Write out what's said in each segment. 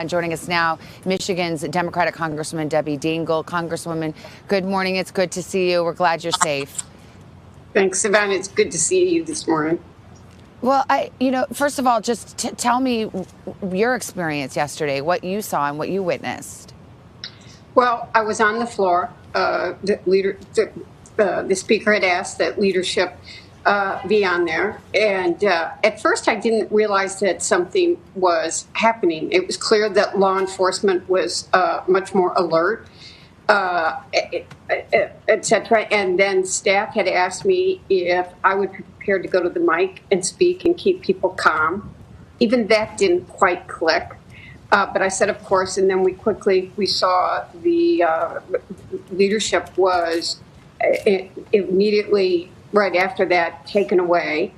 And joining us now, Michigan's Democratic Congresswoman Debbie Dingell. Congresswoman, good morning. It's good to see you. We're glad you're safe. Thanks, Savannah. It's good to see you this morning. Well, first of all, just tell me your experience yesterday, what you saw and what you witnessed. Well, I was on the floor. The speaker had asked that leadership be on there. And at first, I didn't realize that something was happening. It was clear that law enforcement was much more alert, et cetera. And then staff had asked me if I would be prepared to go to the mic and speak and keep people calm. Even that didn't quite click. But I said, of course, and then we saw the leadership was immediately right after that taken away.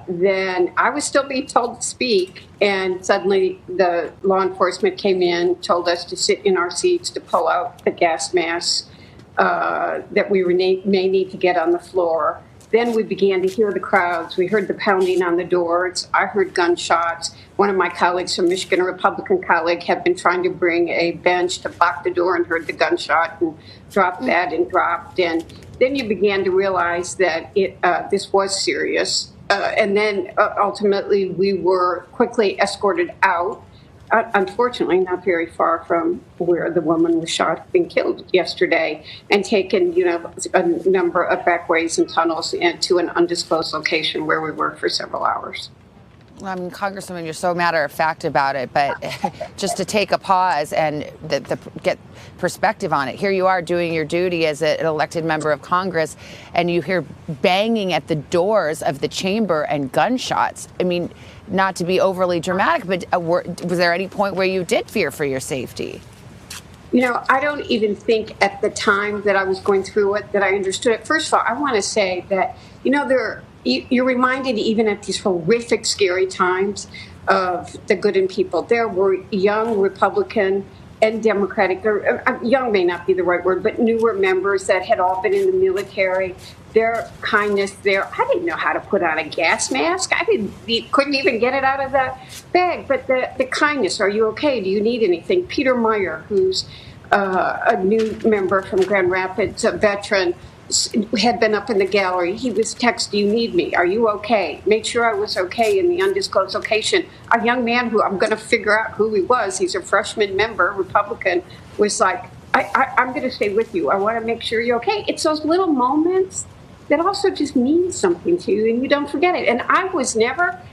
Then I was still being told to speak, and suddenly the law enforcement came in, told us to sit in our seats, to pull out the gas masks that we may need to get on the floor. Then we began to hear the crowds. We heard the pounding on the doors. I heard gunshots. One of my colleagues from Michigan, a Republican colleague, had been trying to bring a bench to block the door and heard the gunshot and dropped that and dropped. And then you began to realize that this was serious. And then ultimately we were quickly escorted out. Unfortunately, not very far from where the woman was shot and killed yesterday, and taken, a number of back ways and tunnels and to an undisclosed location where we were for several hours. Well, I mean, Congresswoman, you're so matter of fact about it, but just to take a pause and get perspective on it. Here you are doing your duty as an elected member of Congress, and you hear banging at the doors of the chamber and gunshots. I mean, not to be overly dramatic, but was there any point where you did fear for your safety? I don't even think at the time that I was going through it that I understood it. First of all, I want to say that, you're reminded even at these horrific, scary times of the good in people. There were young Republican and Democratic, young may not be the right word, but newer members that had all been in the military. Their kindness there. I didn't know how to put on a gas mask. Couldn't even get it out of the bag. But the kindness, are you okay? Do you need anything? Peter Meyer, who's a new member from Grand Rapids, a veteran, had been up in the gallery. He was texting, "Do you need me? Are you okay?" Made sure I was okay in the undisclosed location. A young man who I'm going to figure out who he was, he's a freshman member, Republican, was like, I'm going to stay with you. I want to make sure you're okay. It's those little moments that also just mean something to you, and you don't forget it. And I was not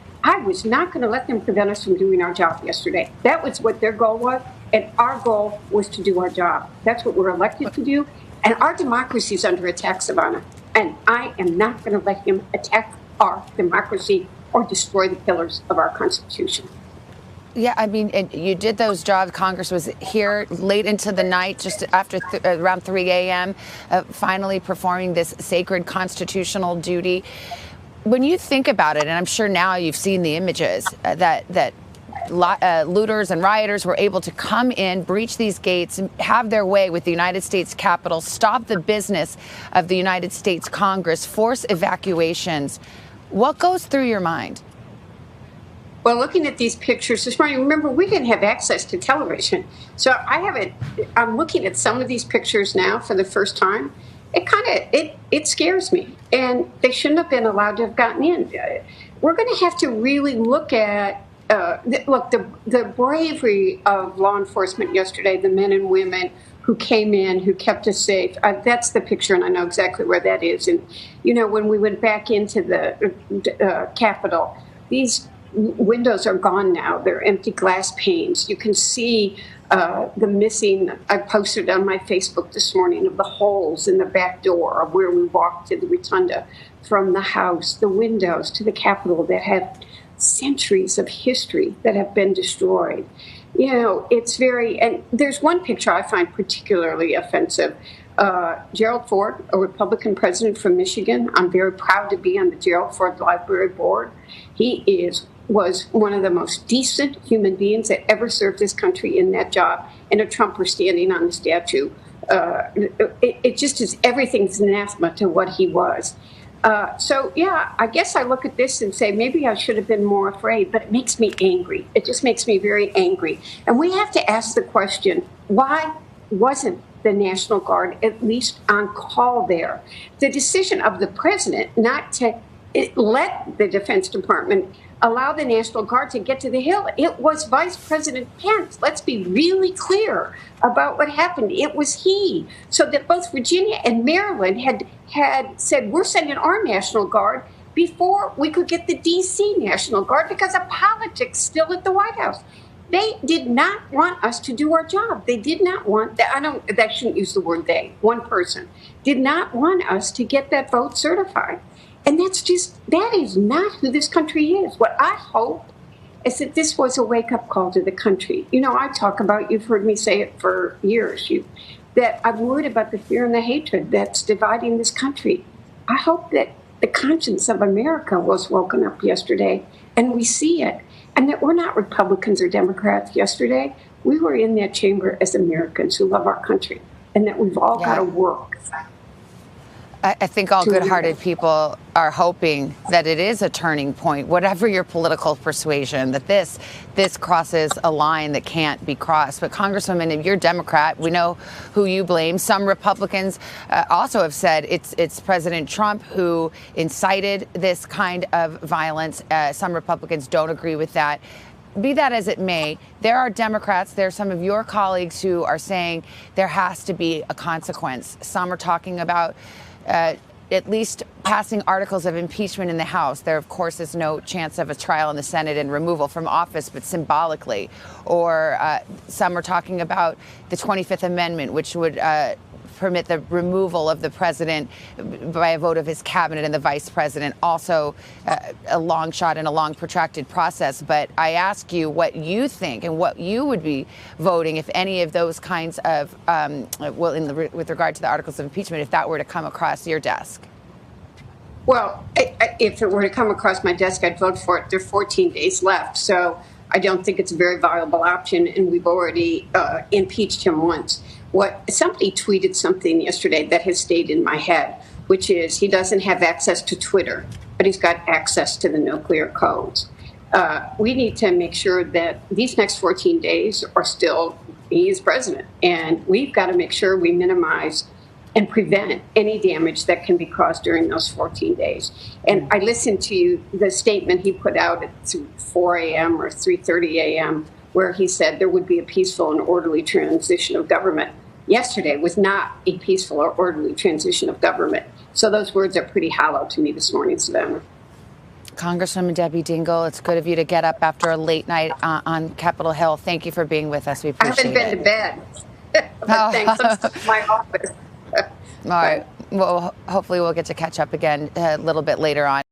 going to let them prevent us from doing our job yesterday. That was what their goal was, and our goal was to do our job. That's what we're elected to do. And our democracy is under attack, Savannah. And I am not going to let him attack our democracy or destroy the pillars of our Constitution. Yeah, I mean, you did those jobs. Congress was here late into the night, just after around 3 a.m., finally performing this sacred constitutional duty. When you think about it, and I'm sure now you've seen the images that looters and rioters were able to come in, breach these gates, and have their way with the United States Capitol, stop the business of the United States Congress, force evacuations. What goes through your mind? Well, looking at these pictures this morning, remember, we didn't have access to television. So I'm looking at some of these pictures now for the first time. It scares me. And they shouldn't have been allowed to have gotten in. We're going to have to really look at the bravery of law enforcement yesterday, the men and women who came in, who kept us safe. That's the picture, and I know exactly where that is. And, when we went back into the Capitol, these windows are gone now. They're empty glass panes. You can see the missing, I posted on my Facebook this morning, of the holes in the back door of where we walked to the rotunda from the House, the windows to the Capitol that have centuries of history that have been destroyed. And there's one picture I find particularly offensive. Gerald Ford, a Republican president from Michigan. I'm very proud to be on the Gerald Ford Library Board. He was one of the most decent human beings that ever served this country in that job. And a Trumper standing on the statue. It just is, everything's anathema to what he was. So, yeah, I guess I look at this and say maybe I should have been more afraid, but it makes me angry. It just makes me very angry. And we have to ask the question, why wasn't the National Guard at least on call there? The decision of the president not to let the Defense Department allow the National Guard to get to the Hill. It was Vice President Pence. Let's be really clear about what happened. It was he. So that both Virginia and Maryland had said, we're sending our National Guard before we could get the D.C. National Guard because of politics still at the White House. They did not want us to do our job. They did not want that. I shouldn't use the word they. One person did not want us to get that vote certified. And that is not who this country is. What I hope is that this was a wake-up call to the country. You know, I talk about, you've heard me say it for years, that I'm worried about the fear and the hatred that's dividing this country. I hope that the conscience of America was woken up yesterday, and we see it, and that we're not Republicans or Democrats yesterday. We were in that chamber as Americans who love our country, and that we've all got to work. I think all good-hearted people are hoping that it is a turning point, whatever your political persuasion, that this crosses a line that can't be crossed. But Congresswoman, if you're Democrat, we know who you blame. Some Republicans also have said it's President Trump who incited this kind of violence. Some Republicans don't agree with that. Be that as it may, there are Democrats, there are some of your colleagues who are saying there has to be a consequence. Some are talking about at least passing articles of impeachment in the House. There, of course, is no chance of a trial in the Senate and removal from office, but symbolically. Or some are talking about the 25th Amendment, which would permit the removal of the president by a vote of his cabinet and the vice president. Also a long shot and a long protracted process. But I ask you what you think and what you would be voting if any of those kinds of, with regard to the articles of impeachment, if that were to come across your desk. Well, if it were to come across my desk, I'd vote for it. There are 14 days left, so I don't think it's a very viable option, and we've already impeached him once. Somebody tweeted something yesterday that has stayed in my head, which is he doesn't have access to Twitter, but he's got access to the nuclear codes. We need to make sure that these next 14 days are still, he is president, and we've got to make sure we minimize and prevent any damage that can be caused during those 14 days. And I listened to the statement he put out at 4 a.m. or 3:30 a.m., where he said there would be a peaceful and orderly transition of government. Yesterday was not a peaceful or orderly transition of government. So those words are pretty hollow to me this morning, Savannah. Congresswoman Debbie Dingell, it's good of you to get up after a late night on Capitol Hill. Thank you for being with us. We appreciate it. I haven't been to bed, but thanks. I'm still in my office. All right. Well, hopefully we'll get to catch up again a little bit later on.